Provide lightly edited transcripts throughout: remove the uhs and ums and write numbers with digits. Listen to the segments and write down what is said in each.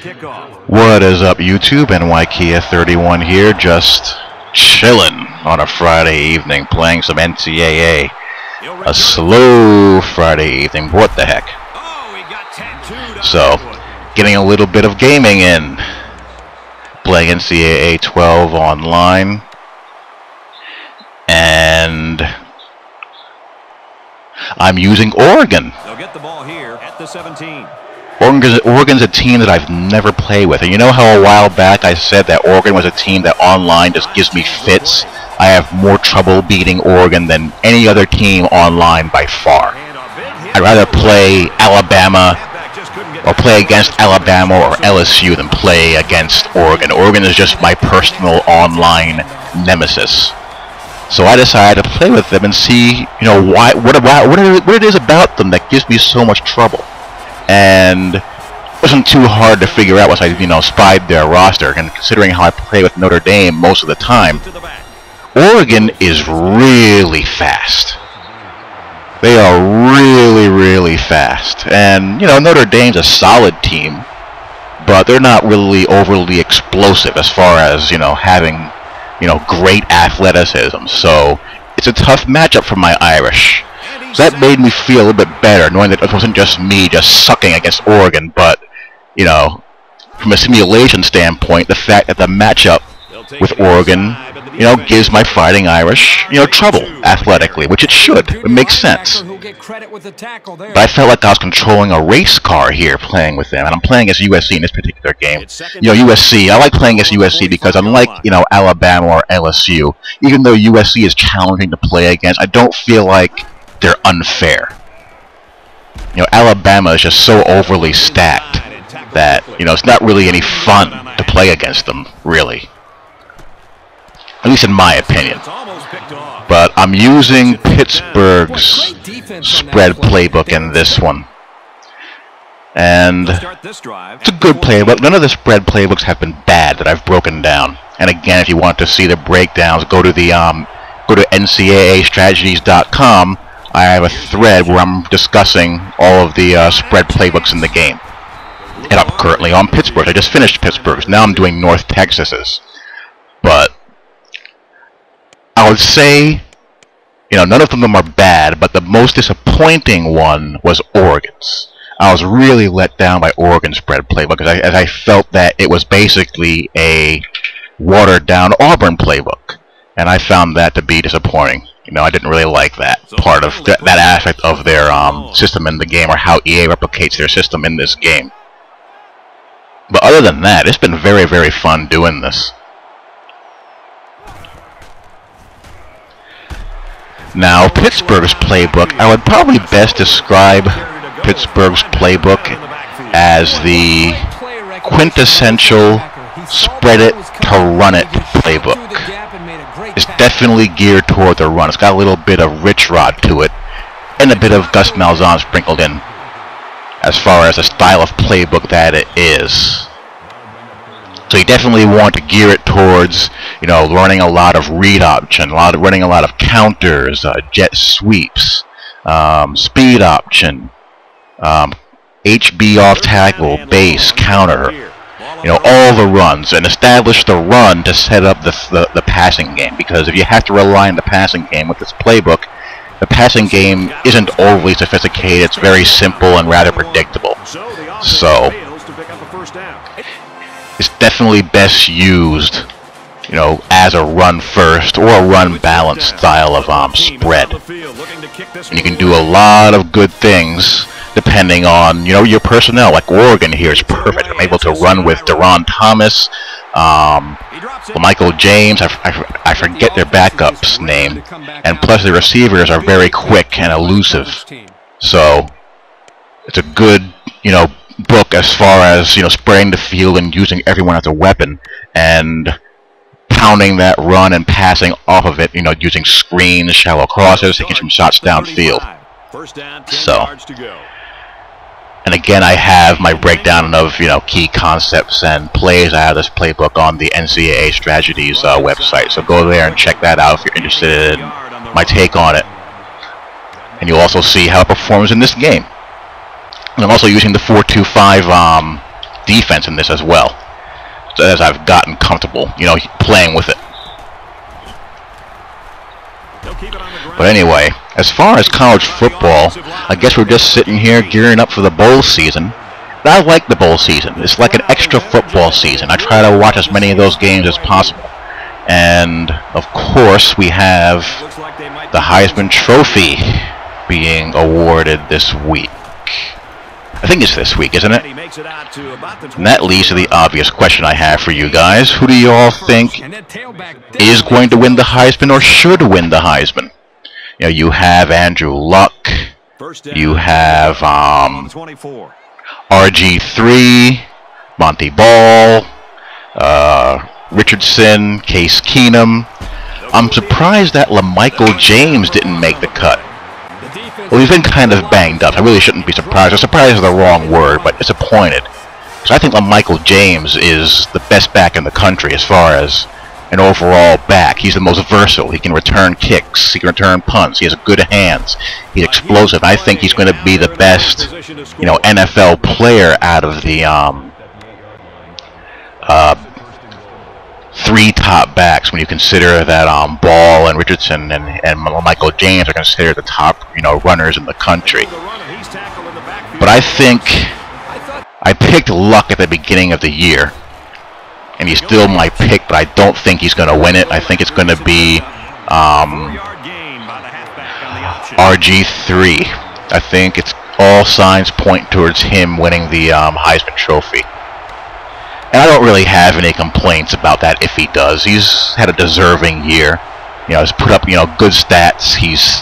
What is up, YouTube? Ncaa 31 here, just chilling on a Friday evening, playing some Ncaa. A slow Friday evening, what the heck. So, getting a little bit of gaming in. Playing Ncaa 12 online. And I'm using Oregon. They'll get the ball here at the 17. Oregon's a team that I've never played with. And you know how a while back I said that Oregon was a team that online just gives me fits? I have more trouble beating Oregon than any other team online by far. I'd rather play Alabama or play against Alabama or LSU than play against Oregon. Oregon is just my personal online nemesis. So I decided to play with them and see, you know, what it is about them that gives me so much trouble. And it wasn't too hard to figure out once I, spied their roster. And considering how I play with Notre Dame most of the time, Oregon is really fast. They are really, really fast. And, Notre Dame's a solid team, but they're not really overly explosive as far as, having great athleticism. So it's a tough matchup for my Irish. So that made me feel a little bit better, knowing that it wasn't just me just sucking against Oregon, but, from a simulation standpoint, the fact that the matchup with Oregon, gives my Fighting Irish, trouble athletically, which it should. It makes sense. But I felt like I was controlling a race car here playing with them, and I'm playing as USC in this particular game. USC, I like playing as USC because unlike, Alabama or LSU, even though USC is challenging to play against, I don't feel like they're unfair. Alabama is just so overly stacked that, it's not really any fun to play against them, really. At least in my opinion. But I'm using Pittsburgh's spread playbook in this one. And it's a good playbook. None of the spread playbooks have been bad that I've broken down. And again, if you want to see the breakdowns, go to ncaastrategies.com. I have a thread where I'm discussing all of the spread playbooks in the game. And I'm currently on Pittsburgh. I just finished Pittsburgh's. Now I'm doing North Texas's. But I would say, none of them are bad, but the most disappointing one was Oregon's. I was really let down by Oregon's spread playbook as I felt that it was basically a watered-down Auburn playbook. And I found that to be disappointing. I didn't really like that part of that aspect of their system in the game, or how EA replicates their system in this game. But other than that, it's been very, very fun doing this. Now, Pittsburgh's playbook, I would probably best describe Pittsburgh's playbook as the quintessential spread it to run it playbook. It's definitely geared toward the run. It's got a little bit of Rich Rod to it, and a bit of Gus Malzahn sprinkled in, as far as the style of playbook that it is. So you definitely want to gear it towards, learning a lot of read option, running a lot of counters, jet sweeps, speed option, HB off tackle, base, counter, all the runs, and establish the run to set up the passing game. Because if you have to rely on the passing game with this playbook, the passing game isn't overly sophisticated. It's very simple and rather predictable. So it's definitely best used, as a run first or a run balanced style of spread. And you can do a lot of good things depending on, your personnel. Like Oregon here is perfect. I'm able to run with Deron Thomas, Michael James, I forget their backup's name, and plus the receivers are very quick and elusive. So it's a good, book as far as, spraying the field and using everyone as a weapon, and pounding that run and passing off of it, using screens, shallow crosses, taking some shots downfield. So, and again, I have my breakdown of, key concepts and plays. I have this playbook on the Ncaa Strategies website, so go there and check that out if you're interested in my take on it. And you'll also see how it performs in this game. And I'm also using the 4-2-5 defense in this as well, as I've gotten comfortable, you know, playing with it. But anyway, as far as college football, I guess we're just sitting here gearing up for the bowl season. And I like the bowl season. It's like an extra football season. I try to watch as many of those games as possible. And, of course, we have the Heisman Trophy being awarded this week. I think it's this week, isn't it? And that leads to the obvious question I have for you guys. Who do you all think is going to win the Heisman or should win the Heisman? You know, you have Andrew Luck. You have RG3, Monty Ball, Richardson, Case Keenum. I'm surprised that LaMichael James didn't make the cut. Well, he's been kind of banged up. I really shouldn't be surprised. Surprised is the wrong word, but disappointed. So I think LaMichael James is the best back in the country as far as an overall back. He's the most versatile. He can return kicks. He can return punts. He has good hands. He's explosive. I think he's going to be the best, you know, NFL player out of the three top backs, when you consider that Ball and Richardson and Michael James are considered the top, you know, runners in the country. But I think I picked Luck at the beginning of the year, and he's still my pick, but I don't think he's going to win it. I think it's going to be RG3. I think it's all signs point towards him winning the Heisman Trophy. And I don't really have any complaints about that if he does. He's had a deserving year. You know, he's put up, you know, good stats. He's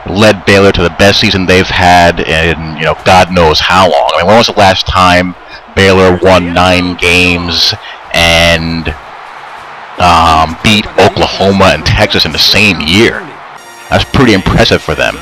led Baylor to the best season they've had in, you know, God knows how long. I mean, when was the last time Baylor won 9 games and beat Oklahoma and Texas in the same year? That's pretty impressive for them.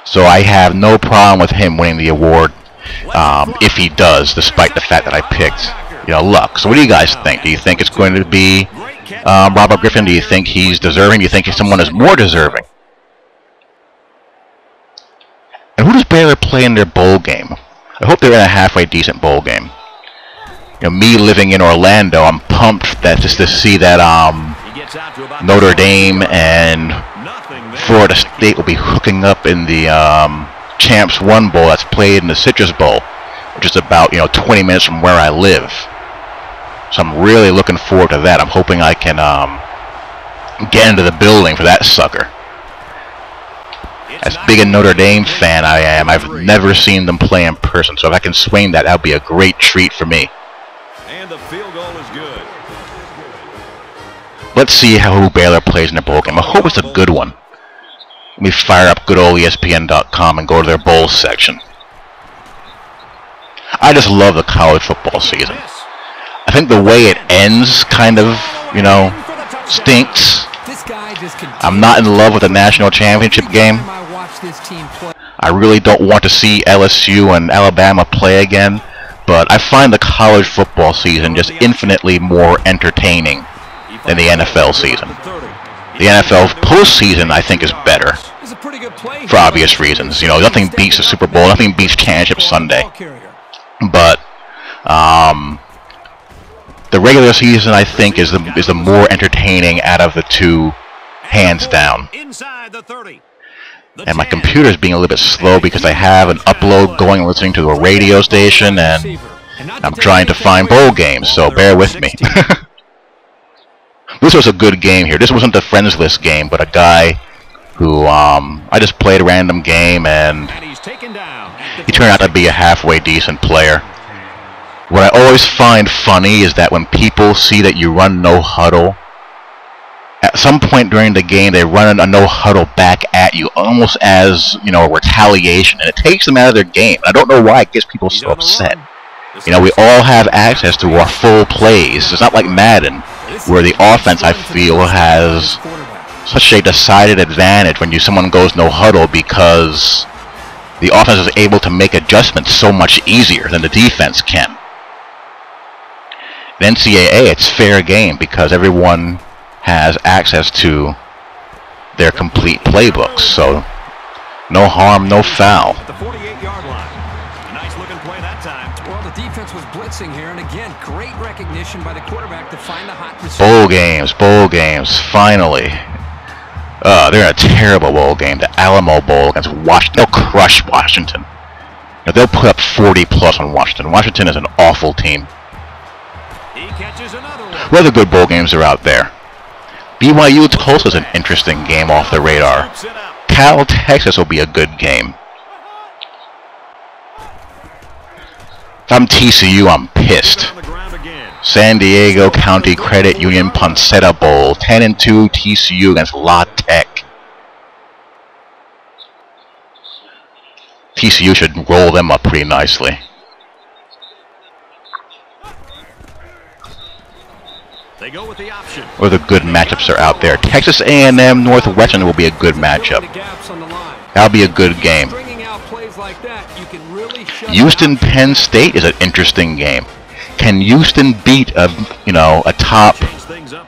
So I have no problem with him winning the award. If he does, despite the fact that I picked, you know, Luck. So what do you guys think? Do you think it's going to be Robert Griffin? Do you think he's deserving? Do you think someone is more deserving? And who does Baylor play in their bowl game? I hope they're in a halfway decent bowl game. You know, me living in Orlando, I'm pumped that just to see that Notre Dame and Florida State will be hooking up in the Champs 1 Bowl that's played in the Citrus Bowl, which is about, you know, 20 minutes from where I live. So I'm really looking forward to that. I'm hoping I can get into the building for that sucker. As big a Notre Dame fan I am, I've never seen them play in person, so if I can swing that, that would be a great treat for me. And the field goal is good. Let's see who Baylor plays in the bowl game. I hope it's a good one. Let me fire up good old ESPN.com and go to their bowl section. I just love the college football season. I think the way it ends kind of, you know, stinks. I'm not in love with the national championship game. I really don't want to see LSU and Alabama play again, but I find the college football season just infinitely more entertaining than the NFL season. The NFL postseason, I think, is better for obvious reasons. You know, nothing beats the Super Bowl, nothing beats Championship Sunday. But the regular season, I think, is the more entertaining out of the two, hands down. And my computer is being a little bit slow because I have an upload going, listening to a radio station, and I'm trying to find bowl games, so bear with me. This was a good game here. This wasn't a friends list game, but a guy who I just played a random game, and he turned out to be a halfway decent player. What I always find funny is that when people see that you run no huddle, at some point during the game they run a no huddle back at you, almost as, you know, a retaliation, and it takes them out of their game. I don't know why it gets people so upset. You know, we all have access to our full plays. It's not like Madden, where the offense, I feel, has such a decided advantage when someone goes no huddle, because the offense is able to make adjustments so much easier than the defense can. In NCAA, it's fair game because everyone has access to their complete playbooks, so no harm, no foul. The 48-yard line. Nice looking play that time. Well, the defense was blitzing here, and again, great recognition by the quarterback to find the hot receiver. Bowl games, finally. They're in a terrible bowl game, the Alamo Bowl against Washington. They'll crush Washington. They'll put up 40+ on Washington. Washington is an awful team. He catches another one. What other good bowl games are out there? BYU Tulsa is an interesting game off the radar. Cal Texas will be a good game. If I'm TCU, I'm pissed. San Diego County Credit Union Poncetta Bowl, 10-2 TCU against La Tech. TCU should roll them up pretty nicely. They go with the option. Or the good matchups are out there. Texas A&M Northwestern will be a good matchup. That'll be a good game. Houston Penn State is an interesting game. Can Houston beat a top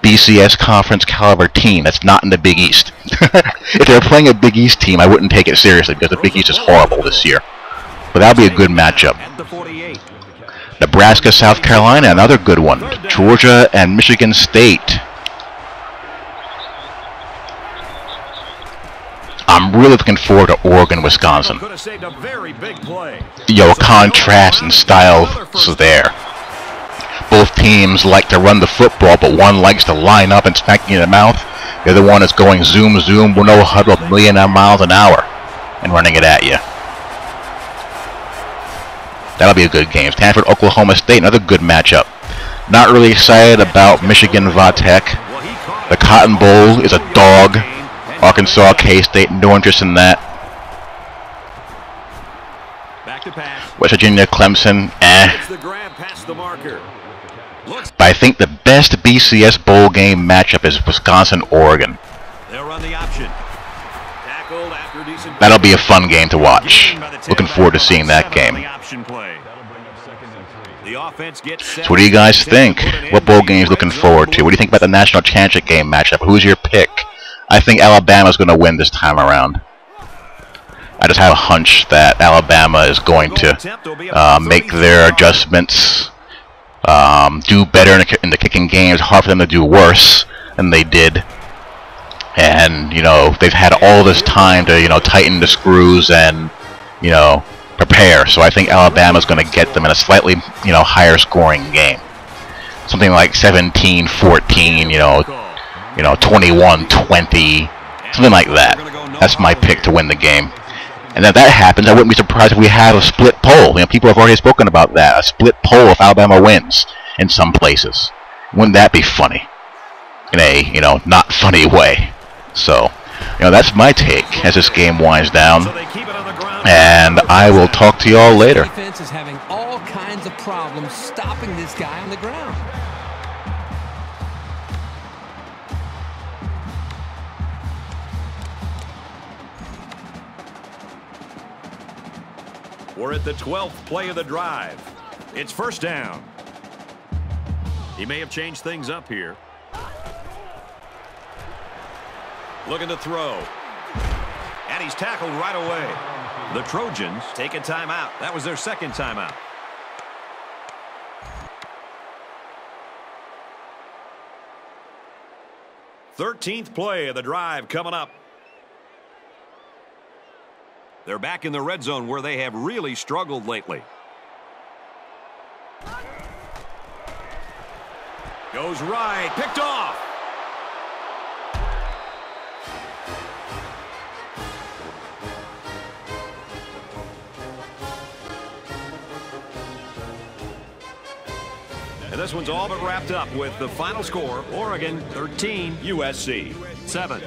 BCS conference caliber team that's not in the Big East? If they're playing a Big East team, I wouldn't take it seriously because the Big East is horrible this year. But that'll be a good matchup. Nebraska, South Carolina, another good one. Georgia and Michigan State. I'm really looking forward to Oregon, Wisconsin. Contrast and style is there. Both teams like to run the football, but one likes to line up and smack you in the mouth. The other one is going zoom, zoom, no huddle, a million miles an hour, and running it at you. That'll be a good game. Stanford, Oklahoma State, another good matchup. Not really excited about Michigan, Vatech. The Cotton Bowl is a dog. Arkansas, K-State, no interest in that. West Virginia, Clemson, But I think the best BCS bowl game matchup is Wisconsin, Oregon. That'll be a fun game to watch. Looking forward to seeing that game. So what do you guys think? What bowl games looking forward to? What do you think about the national championship game matchup? Who's your pick? I think Alabama's going to win this time around. I just have a hunch that Alabama is going to make their adjustments, do better in the kicking game. It's hard for them to do worse than they did. And, they've had all this time to, tighten the screws and, prepare. So I think Alabama's going to get them in a slightly, higher scoring game. Something like 17-14, 21-20, something like that. That's my pick to win the game. And if that happens, I wouldn't be surprised if we have a split poll. People have already spoken about that. A split poll if Alabama wins in some places. Wouldn't that be funny? In a, not funny way. So, that's my take as this game winds down. And I will talk to y'all later. Defense is having all kinds of problems stopping this guy on the ground. We're at the 12th play of the drive. It's first down. He may have changed things up here. Looking to throw. And he's tackled right away. The Trojans take a timeout. That was their second timeout. Thirteenth play of the drive coming up. They're back in the red zone where they have really struggled lately. Goes right, picked off. And this one's all but wrapped up with the final score, Oregon 13, USC 7.